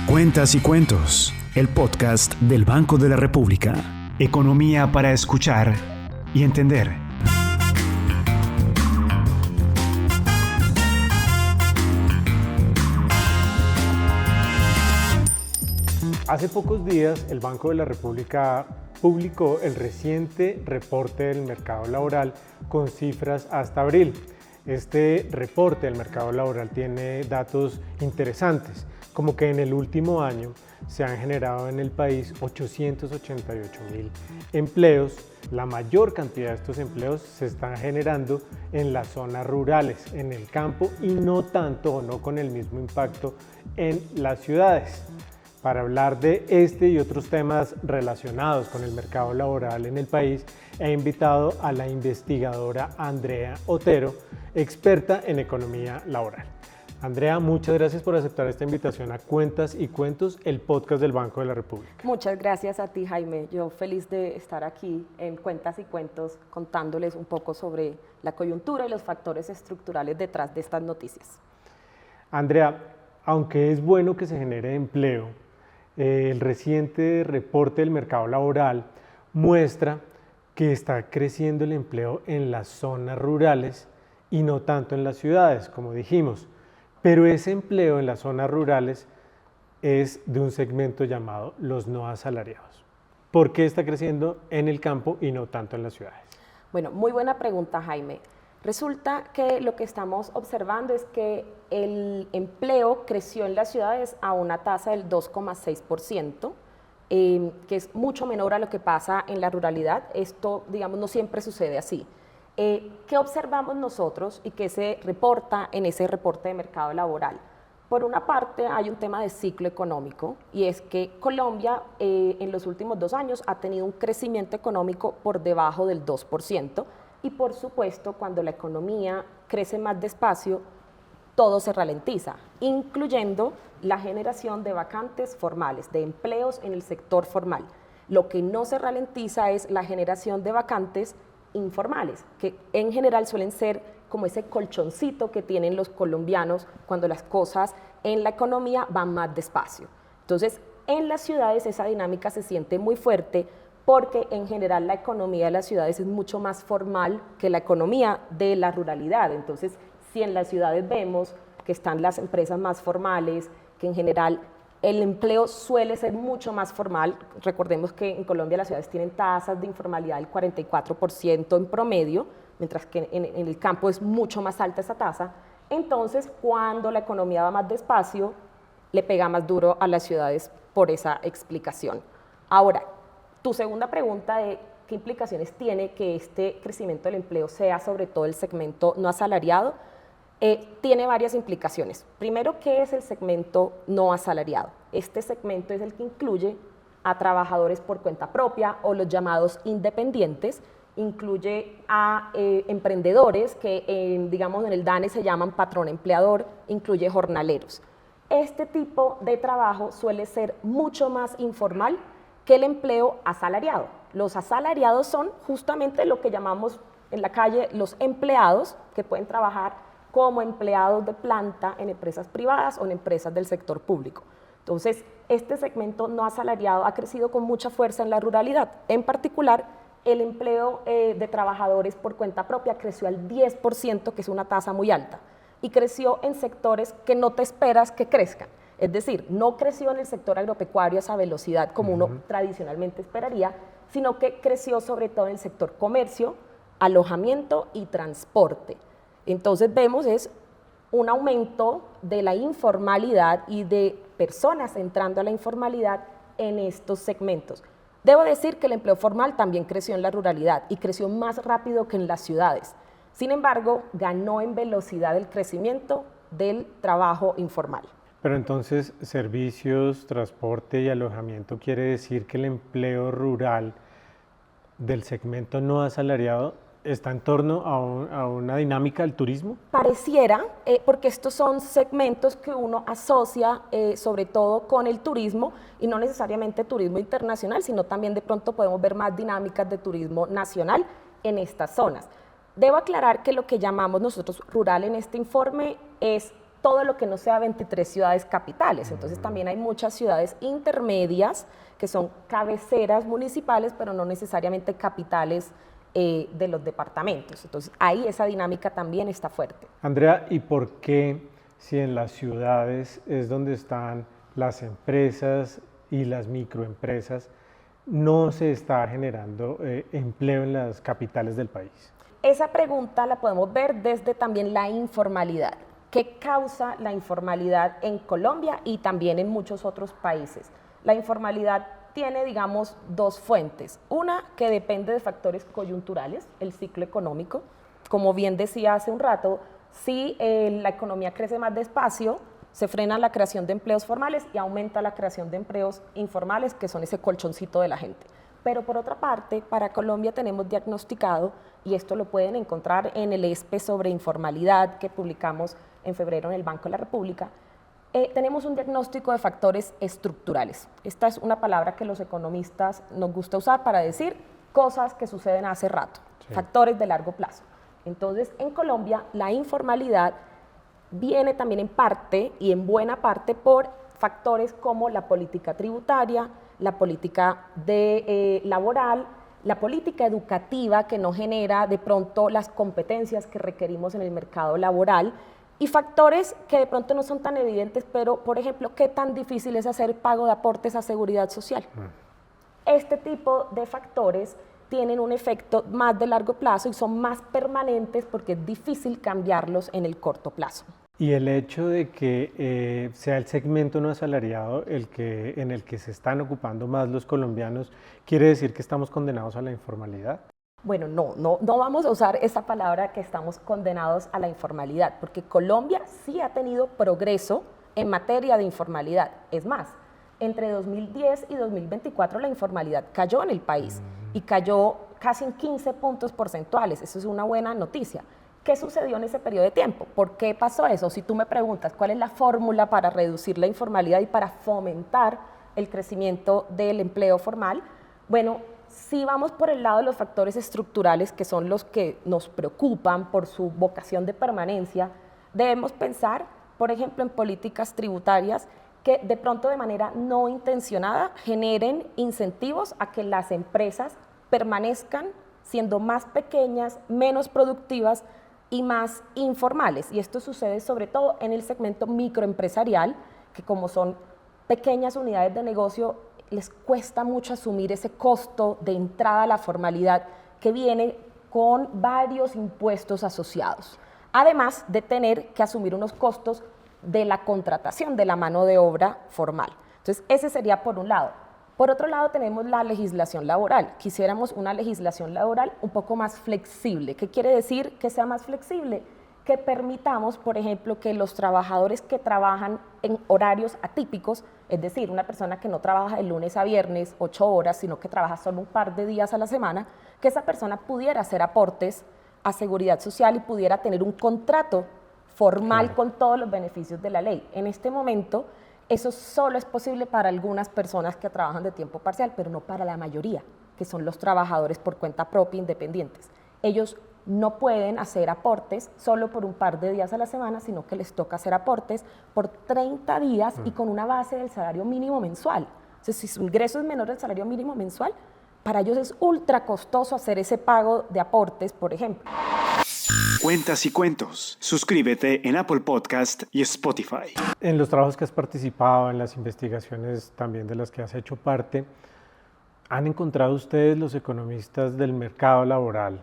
Cuentas y Cuentos, el podcast del Banco de la República. Economía para escuchar y entender. Hace pocos días, el Banco de la República publicó el reciente reporte del mercado laboral con cifras hasta abril. Este reporte del mercado laboral tiene datos interesantes, como que en el último año se han generado en el país 888.000 empleos. La mayor cantidad de estos empleos se están generando en las zonas rurales, en el campo, y no tanto o no con el mismo impacto en las ciudades. Para hablar de este y otros temas relacionados con el mercado laboral en el país, he invitado a la investigadora Andrea Otero, experta en economía laboral. Andrea, muchas gracias por aceptar esta invitación a Cuentas y Cuentos, el podcast del Banco de la República. Muchas gracias a ti, Jaime. Yo feliz de estar aquí en Cuentas y Cuentos contándoles un poco sobre la coyuntura y los factores estructurales detrás de estas noticias. Andrea, aunque es bueno que se genere empleo, el reciente reporte del mercado laboral muestra que está creciendo el empleo en las zonas rurales y no tanto en las ciudades, como dijimos. Pero ese empleo en las zonas rurales es de un segmento llamado los no asalariados. ¿Por qué está creciendo en el campo y no tanto en las ciudades? Bueno, muy buena pregunta, Jaime. Resulta que lo que estamos observando es que el empleo creció en las ciudades a una tasa del 2,6%, que es mucho menor a lo que pasa en la ruralidad. Esto, digamos, no siempre sucede así. ¿Qué observamos nosotros y qué se reporta en ese reporte de mercado laboral? Por una parte, hay un tema de ciclo económico, y es que Colombia en los últimos 2 años ha tenido un crecimiento económico por debajo del 2%, y por supuesto, cuando la economía crece más despacio, todo se ralentiza, incluyendo la generación de vacantes formales, de empleos en el sector formal. Lo que no se ralentiza es la generación de vacantes informales, que en general suelen ser como ese colchoncito que tienen los colombianos cuando las cosas en la economía van más despacio. Entonces, en las ciudades esa dinámica se siente muy fuerte porque en general la economía de las ciudades es mucho más formal que la economía de la ruralidad. Entonces, si en las ciudades vemos que están las empresas más formales, que en general el empleo suele ser mucho más formal. Recordemos que en Colombia las ciudades tienen tasas de informalidad del 44% en promedio, mientras que en el campo es mucho más alta esa tasa. Entonces, cuando la economía va más despacio, le pega más duro a las ciudades por esa explicación. Ahora, tu segunda pregunta de qué implicaciones tiene que este crecimiento del empleo sea sobre todo el segmento no asalariado, tiene varias implicaciones. Primero, ¿qué es el segmento no asalariado? Este segmento es el que incluye a trabajadores por cuenta propia o los llamados independientes, incluye a emprendedores que digamos en el DANE se llaman patrón empleador, incluye jornaleros. Este tipo de trabajo suele ser mucho más informal que el empleo asalariado. Los asalariados son justamente lo que llamamos en la calle los empleados, que pueden trabajar como empleados de planta en empresas privadas o en empresas del sector público. Entonces, este segmento no asalariado ha crecido con mucha fuerza en la ruralidad. En particular, el empleo de trabajadores por cuenta propia creció al 10%, que es una tasa muy alta, y creció en sectores que no te esperas que crezcan. Es decir, no creció en el sector agropecuario a esa velocidad como uno tradicionalmente esperaría, sino que creció sobre todo en el sector comercio, alojamiento y transporte. Entonces vemos es un aumento de la informalidad y de personas entrando a la informalidad en estos segmentos. Debo decir que el empleo formal también creció en la ruralidad y creció más rápido que en las ciudades. Sin embargo, ganó en velocidad el crecimiento del trabajo informal. Pero entonces, servicios, transporte y alojamiento quiere decir que el empleo rural del segmento no asalariado está en torno a una dinámica del turismo. Pareciera, porque estos son segmentos que uno asocia sobre todo con el turismo, y no necesariamente turismo internacional, sino también de pronto podemos ver más dinámicas de turismo nacional en estas zonas. Debo aclarar que lo que llamamos nosotros rural en este informe es todo lo que no sea 23 ciudades capitales. Entonces también hay muchas ciudades intermedias que son cabeceras municipales, pero no necesariamente capitales de los departamentos. Entonces ahí esa dinámica también está fuerte. Andrea, ¿y por qué si en las ciudades es donde están las empresas y las microempresas, no se está generando empleo en las capitales del país? Esa pregunta la podemos ver desde también la informalidad. ¿Qué causa la informalidad en Colombia y también en muchos otros países? La informalidad tiene, digamos, dos fuentes. Una que depende de factores coyunturales, el ciclo económico. Como bien decía hace un rato, si la economía crece más despacio, se frena la creación de empleos formales y aumenta la creación de empleos informales, que son ese colchoncito de la gente. Pero por otra parte, para Colombia tenemos diagnosticado, y esto lo pueden encontrar en el ESPE sobre informalidad que publicamos en febrero en el Banco de la República, tenemos un diagnóstico de factores estructurales. Esta es una palabra que los economistas nos gusta usar para decir cosas que suceden hace rato, sí, factores de largo plazo. Entonces, en Colombia, la informalidad viene también en parte y en buena parte por factores como la política tributaria, la política laboral, la política educativa que no genera de pronto las competencias que requerimos en el mercado laboral y factores que de pronto no son tan evidentes, pero por ejemplo, ¿qué tan difícil es hacer pago de aportes a seguridad social? Este tipo de factores tienen un efecto más de largo plazo y son más permanentes porque es difícil cambiarlos en el corto plazo. Y el hecho de que sea el segmento no asalariado en el que se están ocupando más los colombianos, ¿quiere decir que estamos condenados a la informalidad? Bueno, no vamos a usar esa palabra que estamos condenados a la informalidad, porque Colombia sí ha tenido progreso en materia de informalidad. Es más, entre 2010 y 2024 la informalidad cayó en el país y cayó casi en 15 puntos porcentuales. Eso es una buena noticia. ¿Qué sucedió en ese periodo de tiempo? ¿Por qué pasó eso? Si tú me preguntas cuál es la fórmula para reducir la informalidad y para fomentar el crecimiento del empleo formal, bueno, si vamos por el lado de los factores estructurales, que son los que nos preocupan por su vocación de permanencia, debemos pensar, por ejemplo, en políticas tributarias que de pronto de manera no intencionada generen incentivos a que las empresas permanezcan siendo más pequeñas, menos productivas y más informales. Y esto sucede sobre todo en el segmento microempresarial, que como son pequeñas unidades de negocio, les cuesta mucho asumir ese costo de entrada a la formalidad que viene con varios impuestos asociados, además de tener que asumir unos costos de la contratación de la mano de obra formal. Entonces, ese sería por un lado. Por otro lado, tenemos la legislación laboral. Quisiéramos una legislación laboral un poco más flexible. ¿Qué quiere decir que sea más flexible? Que permitamos, por ejemplo, que los trabajadores que trabajan en horarios atípicos, es decir, una persona que no trabaja de lunes a viernes 8 horas, sino que trabaja solo un par de días a la semana, que esa persona pudiera hacer aportes a seguridad social y pudiera tener un contrato formal con todos los beneficios de la ley. En este momento, eso solo es posible para algunas personas que trabajan de tiempo parcial, pero no para la mayoría, que son los trabajadores por cuenta propia independientes. Ellos no pueden hacer aportes solo por un par de días a la semana, sino que les toca hacer aportes por 30 días y con una base del salario mínimo mensual. Entonces, si su ingreso es menor al salario mínimo mensual, para ellos es ultra costoso hacer ese pago de aportes, por ejemplo. Cuentas y cuentos. Suscríbete en Apple Podcast y Spotify. En los trabajos que has participado, en las investigaciones también de las que has hecho parte, ¿han encontrado ustedes, los economistas del mercado laboral,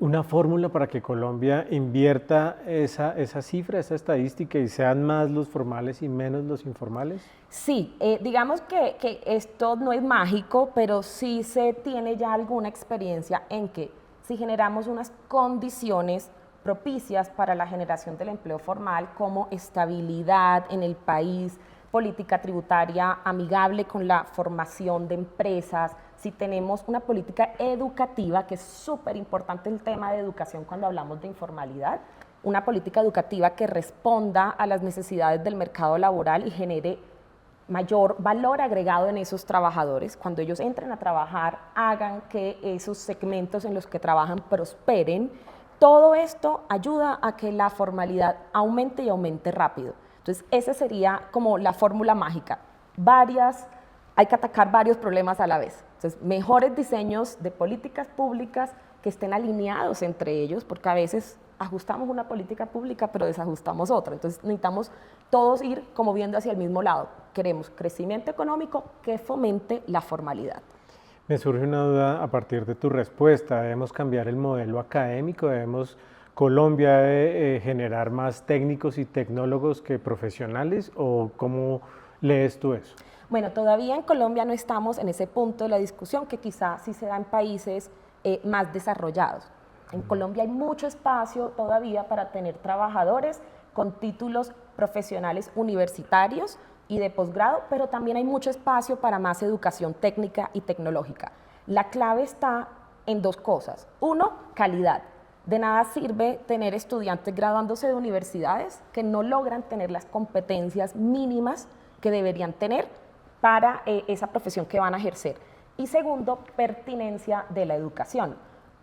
una fórmula para que Colombia invierta esa cifra, esa estadística y sean más los formales y menos los informales? Sí, digamos que esto no es mágico, pero sí se tiene ya alguna experiencia en que si generamos unas condiciones propicias para la generación del empleo formal, como estabilidad en el país, política tributaria amigable con la formación de empresas, si tenemos una política educativa, que es súper importante el tema de educación cuando hablamos de informalidad, una política educativa que responda a las necesidades del mercado laboral y genere mayor valor agregado en esos trabajadores. Cuando ellos entren a trabajar, hagan que esos segmentos en los que trabajan prosperen, todo esto ayuda a que la formalidad aumente y aumente rápido. Entonces, esa sería como la fórmula mágica. Hay que atacar varios problemas a la vez. Entonces, mejores diseños de políticas públicas que estén alineados entre ellos, porque a veces ajustamos una política pública, pero desajustamos otra. Entonces, necesitamos todos ir como viendo hacia el mismo lado. Queremos crecimiento económico que fomente la formalidad. Me surge una duda a partir de tu respuesta. ¿Debemos cambiar el modelo académico? ¿Debemos Colombia generar más técnicos y tecnólogos que profesionales? ¿O cómo lees tú eso? Bueno, todavía en Colombia no estamos en ese punto de la discusión que quizás sí se da en países más desarrollados. En Colombia hay mucho espacio todavía para tener trabajadores con títulos profesionales universitarios y de posgrado, pero también hay mucho espacio para más educación técnica y tecnológica. La clave está en dos cosas. Uno, calidad. De nada sirve tener estudiantes graduándose de universidades que no logran tener las competencias mínimas que deberían tener para esa profesión que van a ejercer. Y segundo, pertinencia de la educación.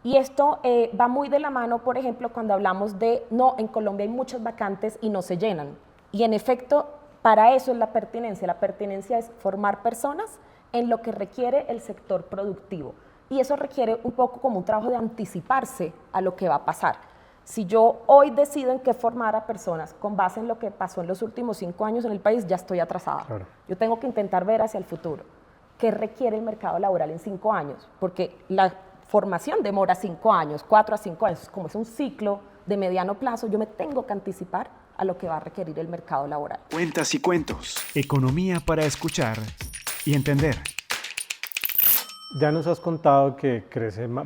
Y esto va muy de la mano, por ejemplo, cuando hablamos de, no, en Colombia hay muchas vacantes y no se llenan. Y en efecto, para eso es la pertinencia. La pertinencia es formar personas en lo que requiere el sector productivo. Y eso requiere un poco como un trabajo de anticiparse a lo que va a pasar. Si yo hoy decido en qué formar a personas con base en lo que pasó en los últimos 5 años en el país, ya estoy atrasada. Claro. Yo tengo que intentar ver hacia el futuro. ¿Qué requiere el mercado laboral en 5 años? Porque la formación demora 5 años, 4 a 5 años. Como es un ciclo de mediano plazo, yo me tengo que anticipar a lo que va a requerir el mercado laboral. Cuentas y cuentos. Economía para escuchar y entender. Ya nos has contado que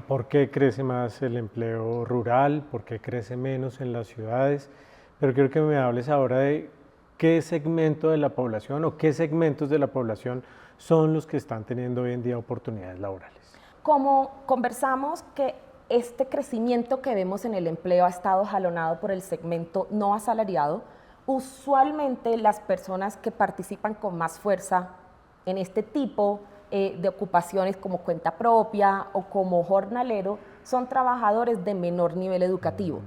por qué crece más el empleo rural, por qué crece menos en las ciudades, pero quiero que me hables ahora de qué segmento de la población o qué segmentos de la población son los que están teniendo hoy en día oportunidades laborales. Como conversamos que este crecimiento que vemos en el empleo ha estado jalonado por el segmento no asalariado, usualmente las personas que participan con más fuerza en este tipo de ocupaciones como cuenta propia o como jornalero son trabajadores de menor nivel educativo.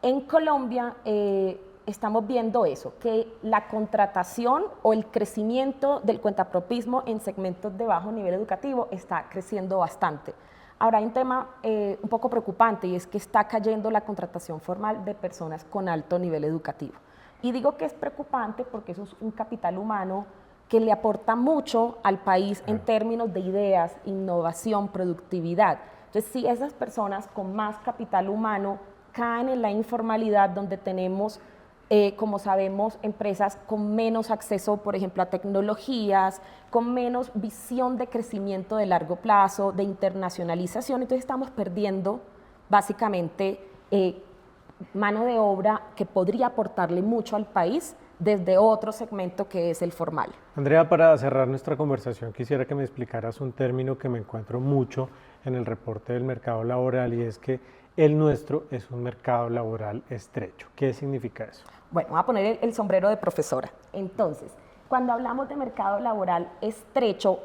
En Colombia estamos viendo eso, que la contratación o el crecimiento del cuentapropismo en segmentos de bajo nivel educativo está creciendo bastante. Ahora hay un tema un poco preocupante y es que está cayendo la contratación formal de personas con alto nivel educativo. Y digo que es preocupante porque eso es un capital humano que le aporta mucho al país en términos de ideas, innovación, productividad. Entonces, si esas personas con más capital humano caen en la informalidad donde tenemos, como sabemos, empresas con menos acceso, por ejemplo, a tecnologías, con menos visión de crecimiento de largo plazo, de internacionalización, entonces estamos perdiendo básicamente mano de obra que podría aportarle mucho al país desde otro segmento que es el formal. Andrea, para cerrar nuestra conversación, quisiera que me explicaras un término que me encuentro mucho en el reporte del mercado laboral y es que el nuestro es un mercado laboral estrecho. ¿Qué significa eso? Bueno, voy a poner el sombrero de profesora. Entonces, cuando hablamos de mercado laboral estrecho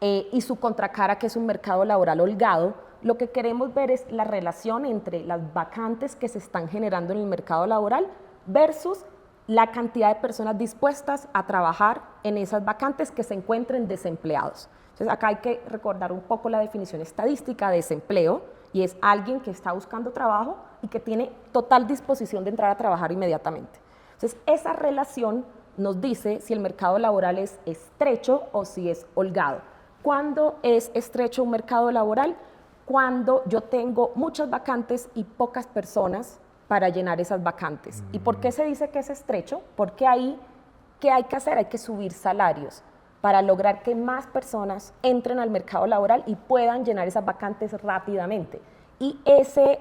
y su contracara, que es un mercado laboral holgado, lo que queremos ver es la relación entre las vacantes que se están generando en el mercado laboral versus la cantidad de personas dispuestas a trabajar en esas vacantes que se encuentren desempleados. Entonces, acá hay que recordar un poco la definición estadística de desempleo, y es alguien que está buscando trabajo y que tiene total disposición de entrar a trabajar inmediatamente. Entonces, esa relación nos dice si el mercado laboral es estrecho o si es holgado. ¿Cuándo es estrecho un mercado laboral? Cuando yo tengo muchas vacantes y pocas personas para llenar esas vacantes. ¿Y por qué se dice que es estrecho? Porque ahí, ¿qué hay que hacer? Hay que subir salarios para lograr que más personas entren al mercado laboral y puedan llenar esas vacantes rápidamente. Y ese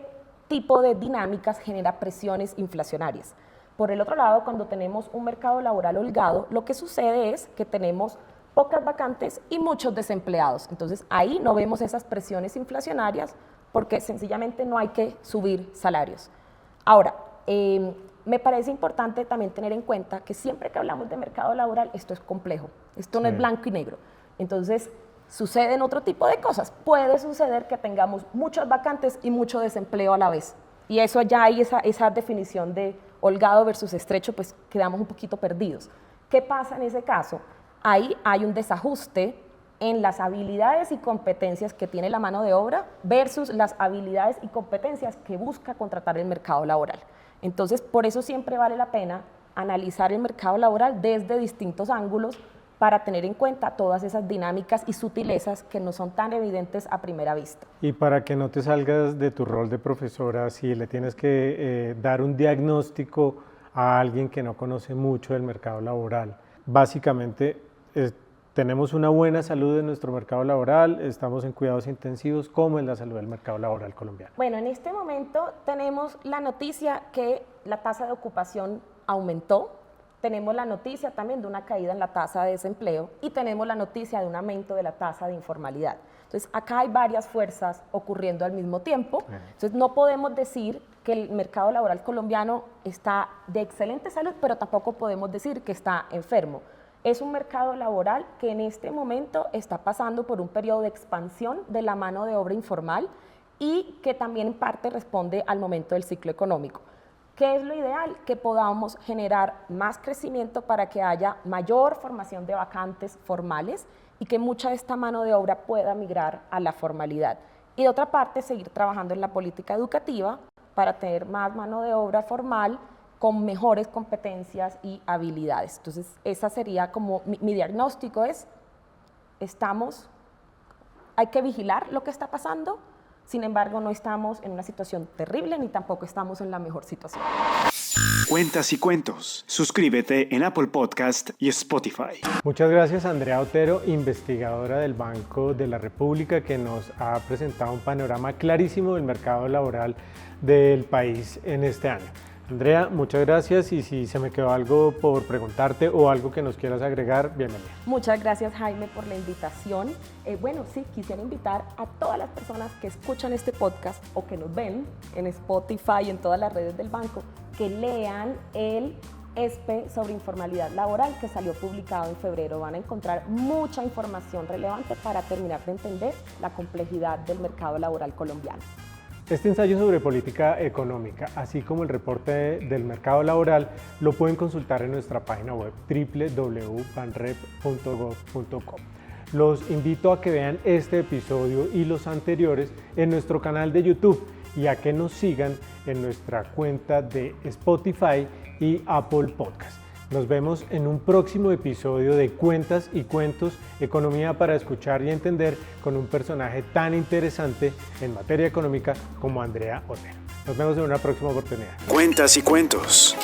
tipo de dinámicas genera presiones inflacionarias. Por el otro lado, cuando tenemos un mercado laboral holgado, lo que sucede es que tenemos pocas vacantes y muchos desempleados. Entonces, ahí no vemos esas presiones inflacionarias porque sencillamente no hay que subir salarios. Ahora, me parece importante también tener en cuenta que siempre que hablamos de mercado laboral, esto es complejo, esto no es blanco y negro. Entonces, suceden otro tipo de cosas. Puede suceder que tengamos muchas vacantes y mucho desempleo a la vez. Y eso ya hay esa definición de holgado versus estrecho, pues quedamos un poquito perdidos. ¿Qué pasa en ese caso? Ahí hay un desajuste en las habilidades y competencias que tiene la mano de obra versus las habilidades y competencias que busca contratar el mercado laboral. Entonces, por eso siempre vale la pena analizar el mercado laboral desde distintos ángulos para tener en cuenta todas esas dinámicas y sutilezas que no son tan evidentes a primera vista. Y para que no te salgas de tu rol de profesora, si le tienes que dar un diagnóstico a alguien que no conoce mucho del mercado laboral, básicamente tenemos una buena salud en nuestro mercado laboral, estamos en cuidados intensivos. ¿Cómo es la salud del mercado laboral colombiano? Bueno, en este momento tenemos la noticia que la tasa de ocupación aumentó. Tenemos la noticia también de una caída en la tasa de desempleo y tenemos la noticia de un aumento de la tasa de informalidad. Entonces, acá hay varias fuerzas ocurriendo al mismo tiempo. Entonces, no podemos decir que el mercado laboral colombiano está de excelente salud, pero tampoco podemos decir que está enfermo. Es un mercado laboral que en este momento está pasando por un periodo de expansión de la mano de obra informal y que también en parte responde al momento del ciclo económico. ¿Qué es lo ideal? Que podamos generar más crecimiento para que haya mayor formación de vacantes formales y que mucha de esta mano de obra pueda migrar a la formalidad. Y de otra parte, seguir trabajando en la política educativa para tener más mano de obra formal con mejores competencias y habilidades. Entonces, esa sería como mi diagnóstico es, hay que vigilar lo que está pasando. Sin embargo, no estamos en una situación terrible ni tampoco estamos en la mejor situación. Cuentas y cuentos. Suscríbete en Apple Podcast y Spotify. Muchas gracias, Andrea Otero, investigadora del Banco de la República, que nos ha presentado un panorama clarísimo del mercado laboral del país en este año. Andrea, muchas gracias, y si se me quedó algo por preguntarte o algo que nos quieras agregar, bienvenida. Muchas gracias, Jaime, por la invitación. Bueno, sí, quisiera invitar a todas las personas que escuchan este podcast o que nos ven en Spotify y en todas las redes del banco, que lean el ESPE sobre informalidad laboral que salió publicado en febrero. Van a encontrar mucha información relevante para terminar de entender la complejidad del mercado laboral colombiano. Este ensayo sobre política económica, así como el reporte del mercado laboral, lo pueden consultar en nuestra página web www.banrep.gov.co. Los invito a que vean este episodio y los anteriores en nuestro canal de YouTube y a que nos sigan en nuestra cuenta de Spotify y Apple Podcast. Nos vemos en un próximo episodio de Cuentas y Cuentos, economía para escuchar y entender, con un personaje tan interesante en materia económica como Andrea Otero. Nos vemos en una próxima oportunidad. Cuentas y cuentos.